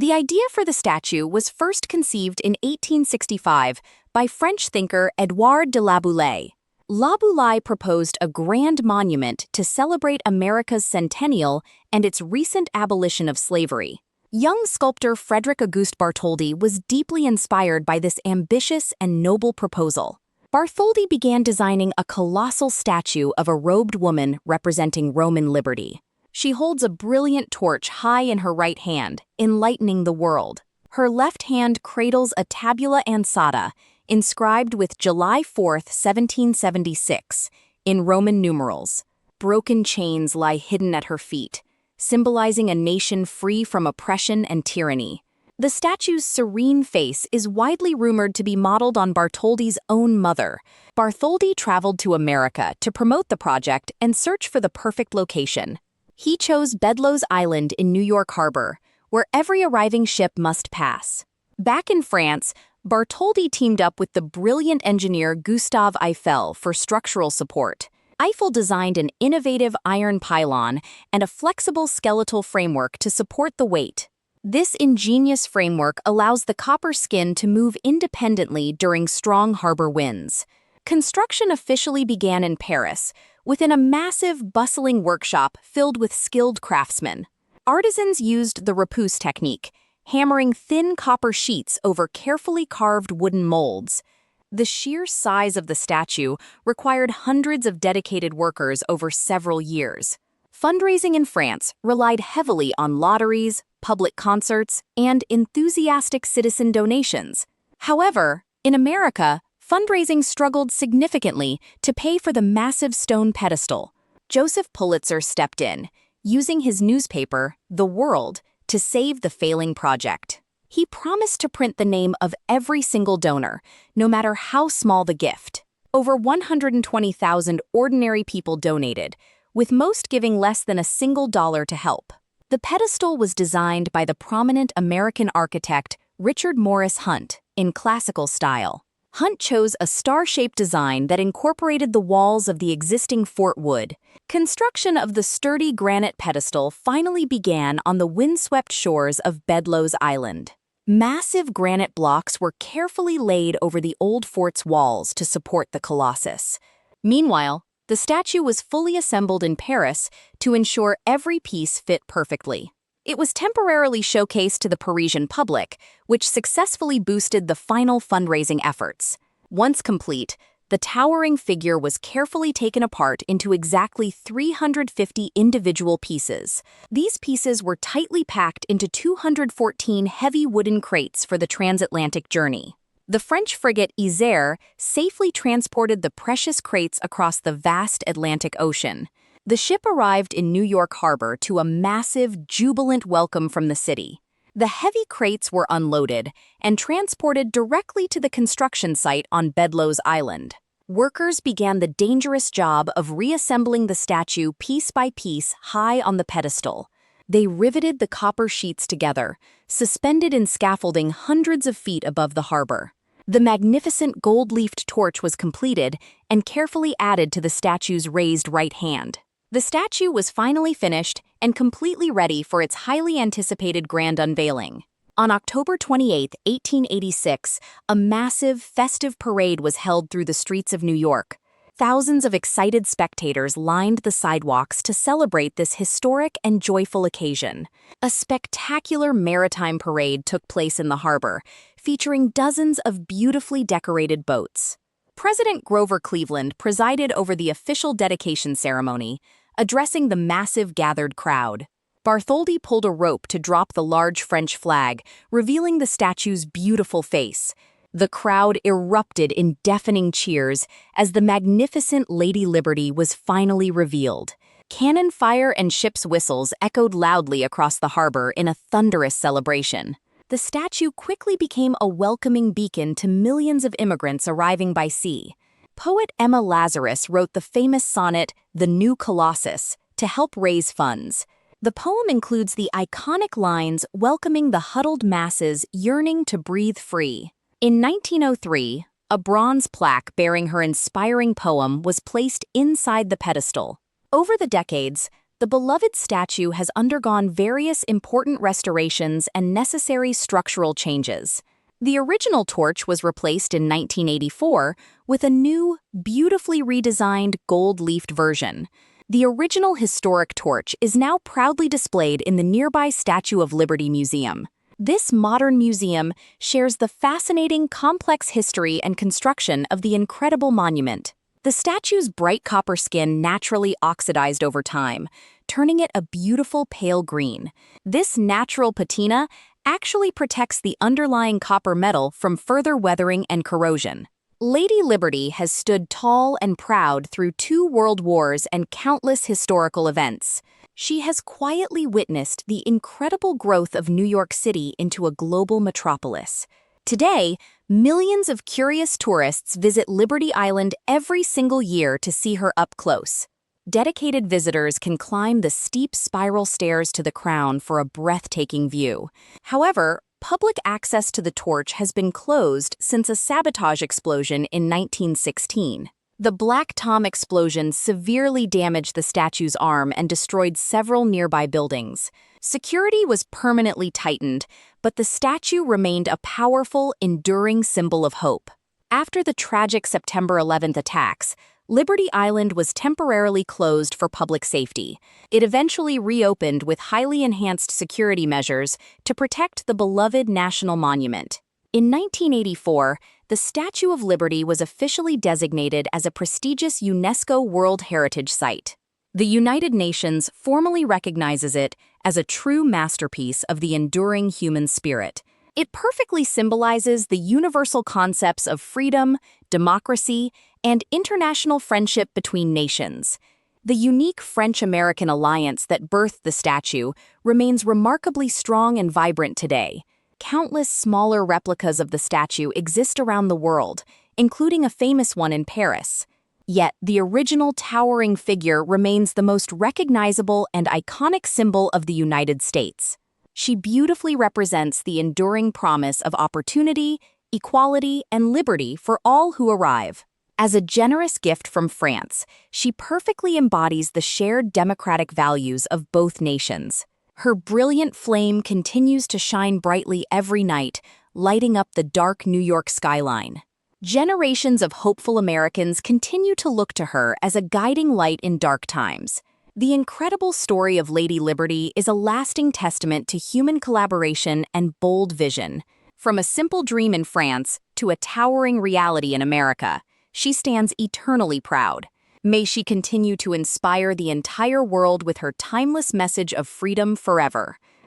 The idea for the statue was first conceived in 1865 by French thinker Édouard de Laboulaye. Laboulaye proposed a grand monument to celebrate America's centennial and its recent abolition of slavery. Young sculptor Frédéric Auguste Bartholdi was deeply inspired by this ambitious and noble proposal. Bartholdi began designing a colossal statue of a robed woman representing Roman liberty. She holds a brilliant torch high in her right hand, enlightening the world. Her left hand cradles a tabula ansata, inscribed with July 4, 1776, in Roman numerals. Broken chains lie hidden at her feet, symbolizing a nation free from oppression and tyranny. The statue's serene face is widely rumored to be modeled on Bartholdi's own mother. Bartholdi traveled to America to promote the project and search for the perfect location. He chose Bedloes Island in New York Harbor, where every arriving ship must pass. Back in France, Bartholdi teamed up with the brilliant engineer Gustave Eiffel for structural support. Eiffel designed an innovative iron pylon and a flexible skeletal framework to support the weight. This ingenious framework allows the copper skin to move independently during strong harbor winds. Construction officially began in Paris, within a massive, bustling workshop filled with skilled craftsmen. Artisans used the repousse technique, hammering thin copper sheets over carefully carved wooden molds. The sheer size of the statue required hundreds of dedicated workers over several years. Fundraising in France relied heavily on lotteries, public concerts, and enthusiastic citizen donations. However, in America, fundraising struggled significantly to pay for the massive stone pedestal. Joseph Pulitzer stepped in, using his newspaper, The World, to save the failing project. He promised to print the name of every single donor, no matter how small the gift. Over 120,000 ordinary people donated, with most giving less than a single dollar to help. The pedestal was designed by the prominent American architect Richard Morris Hunt in classical style. Hunt chose a star-shaped design that incorporated the walls of the existing fort wood. Construction of the sturdy granite pedestal finally began on the windswept shores of Bedloes Island. Massive granite blocks were carefully laid over the old fort's walls to support the colossus. Meanwhile, the statue was fully assembled in Paris to ensure every piece fit perfectly. It was temporarily showcased to the Parisian public, which successfully boosted the final fundraising efforts. Once complete, the towering figure was carefully taken apart into exactly 350 individual pieces. These pieces were tightly packed into 214 heavy wooden crates for the transatlantic journey. The French frigate Isère safely transported the precious crates across the vast Atlantic Ocean. The ship arrived in New York Harbor to a massive, jubilant welcome from the city. The heavy crates were unloaded and transported directly to the construction site on Bedloes Island. Workers began the dangerous job of reassembling the statue piece by piece high on the pedestal. They riveted the copper sheets together, suspended in scaffolding hundreds of feet above the harbor. The magnificent gold-leafed torch was completed and carefully added to the statue's raised right hand. The statue was finally finished and completely ready for its highly anticipated grand unveiling. On October 28, 1886, a massive, festive parade was held through the streets of New York. Thousands of excited spectators lined the sidewalks to celebrate this historic and joyful occasion. A spectacular maritime parade took place in the harbor, featuring dozens of beautifully decorated boats. President Grover Cleveland presided over the official dedication ceremony, addressing the massive gathered crowd. Bartholdi pulled a rope to drop the large French flag, revealing the statue's beautiful face. The crowd erupted in deafening cheers as the magnificent Lady Liberty was finally revealed. Cannon fire and ships' whistles echoed loudly across the harbor in a thunderous celebration. The statue quickly became a welcoming beacon to millions of immigrants arriving by sea. Poet Emma Lazarus wrote the famous sonnet, "The New Colossus," to help raise funds. The poem includes the iconic lines welcoming the huddled masses yearning to breathe free. In 1903, a bronze plaque bearing her inspiring poem was placed inside the pedestal. Over the decades, the beloved statue has undergone various important restorations and necessary structural changes. The original torch was replaced in 1984 with a new, beautifully redesigned gold-leafed version. The original historic torch is now proudly displayed in the nearby Statue of Liberty Museum. This modern museum shares the fascinating, complex history and construction of the incredible monument. The statue's bright copper skin naturally oxidized over time, turning it a beautiful pale green. This natural patina actually protects the underlying copper metal from further weathering and corrosion. Lady Liberty has stood tall and proud through 2 world wars and countless historical events. She has quietly witnessed the incredible growth of New York City into a global metropolis. Today, millions of curious tourists visit Liberty Island every single year to see her up close. Dedicated visitors can climb the steep spiral stairs to the crown for a breathtaking view. However, public access to the torch has been closed since a sabotage explosion in 1916. The Black Tom explosion severely damaged the statue's arm and destroyed several nearby buildings. Security was permanently tightened, but the statue remained a powerful, enduring symbol of hope. After the tragic September 11th attacks, Liberty Island was temporarily closed for public safety. It eventually reopened with highly enhanced security measures to protect the beloved national monument. In 1984, the Statue of Liberty was officially designated as a prestigious UNESCO World Heritage Site. The United Nations formally recognizes it as a true masterpiece of the enduring human spirit. It perfectly symbolizes the universal concepts of freedom, democracy, and international friendship between nations. The unique French-American alliance that birthed the statue remains remarkably strong and vibrant today. Countless smaller replicas of the statue exist around the world, including a famous one in Paris. Yet, the original towering figure remains the most recognizable and iconic symbol of the United States. She beautifully represents the enduring promise of opportunity, equality, and liberty for all who arrive. As a generous gift from France, she perfectly embodies the shared democratic values of both nations. Her brilliant flame continues to shine brightly every night, lighting up the dark New York skyline. Generations of hopeful Americans continue to look to her as a guiding light in dark times. The incredible story of Lady Liberty is a lasting testament to human collaboration and bold vision. From a simple dream in France to a towering reality in America, she stands eternally proud. May she continue to inspire the entire world with her timeless message of freedom forever.